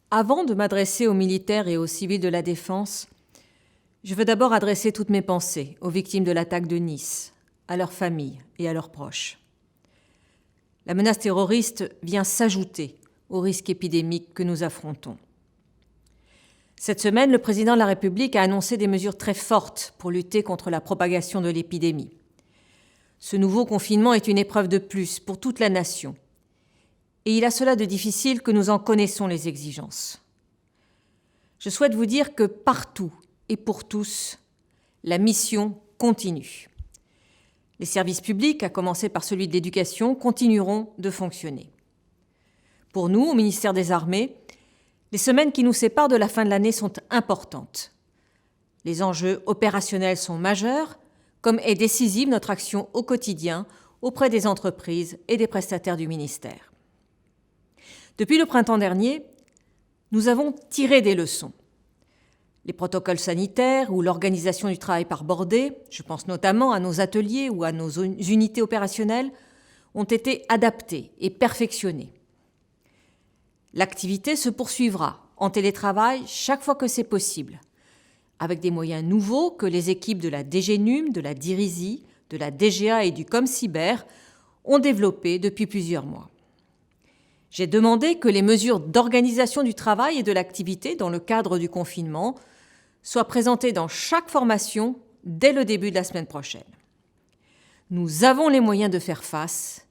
Avant de m'adresser aux militaires et aux civils de la défense, je veux d'abord adresser toutes mes pensées aux victimes de l'attaque de Nice, à leurs familles et à leurs proches. La menace terroriste vient s'ajouter aux risques épidémiques que nous affrontons. Cette semaine, le président de la République a annoncé des mesures très fortes pour lutter contre la propagation de l'épidémie. Ce nouveau confinement est une épreuve de plus pour toute la nation. Et il a cela de difficile que nous en connaissons les exigences. Je souhaite vous dire que partout et pour tous, la mission continue. Les services publics, à commencer par celui de l'éducation, continueront de fonctionner. Pour nous, au ministère des Armées, les semaines qui nous séparent de la fin de l'année sont importantes. Les enjeux opérationnels sont majeurs, comme est décisive notre action au quotidien auprès des entreprises et des prestataires du ministère. Depuis le printemps dernier, nous avons tiré des leçons. Les protocoles sanitaires ou l'organisation du travail par bordée, je pense notamment à nos ateliers ou à nos unités opérationnelles, ont été adaptés et perfectionnés. L'activité se poursuivra en télétravail chaque fois que c'est possible, avec des moyens nouveaux que les équipes de la DGNUM, de la DIRISI, de la DGA et du ComCyber ont développés depuis plusieurs mois. J'ai demandé que les mesures d'organisation du travail et de l'activité dans le cadre du confinement soient présentées dans chaque formation dès le début de la semaine prochaine. Nous avons les moyens de faire face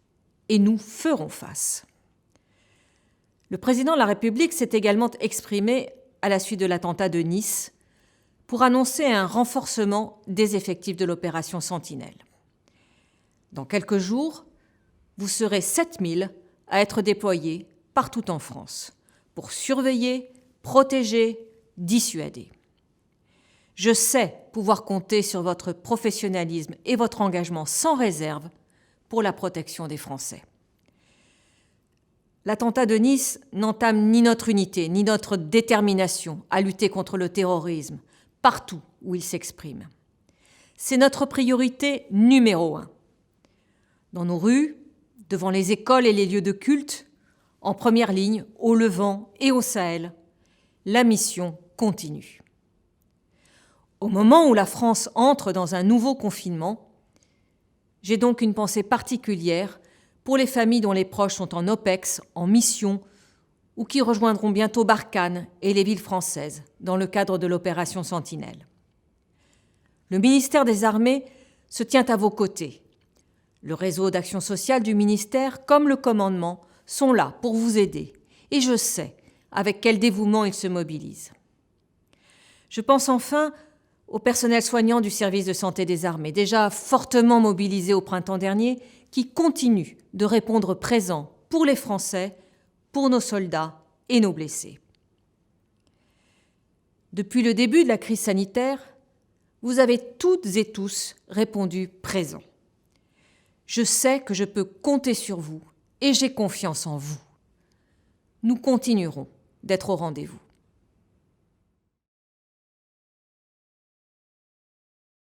et nous ferons face. Le président de la République s'est également exprimé à la suite de l'attentat de Nice pour annoncer un renforcement des effectifs de l'opération Sentinelle. Dans quelques jours, vous serez 7000 à être déployés partout en France pour surveiller, protéger, dissuader. Je sais pouvoir compter sur votre professionnalisme et votre engagement sans réserve pour la protection des Français. L'attentat de Nice n'entame ni notre unité, ni notre détermination à lutter contre le terrorisme, partout où il s'exprime. C'est notre priorité numéro 1. Dans nos rues, devant les écoles et les lieux de culte, en première ligne, au Levant et au Sahel, la mission continue. Au moment où la France entre dans un nouveau confinement, j'ai donc une pensée particulière pour les familles dont les proches sont en OPEX, en mission, ou qui rejoindront bientôt Barkhane et les villes françaises dans le cadre de l'opération Sentinelle. Le ministère des Armées se tient à vos côtés. Le réseau d'action sociale du ministère, comme le commandement, sont là pour vous aider. Et je sais avec quel dévouement ils se mobilisent. Je pense enfin au personnel soignant du service de santé des armées, déjà fortement mobilisé au printemps dernier, qui continue de répondre présent pour les Français, pour nos soldats et nos blessés. Depuis le début de la crise sanitaire, vous avez toutes et tous répondu présent. Je sais que je peux compter sur vous et j'ai confiance en vous. Nous continuerons d'être au rendez-vous.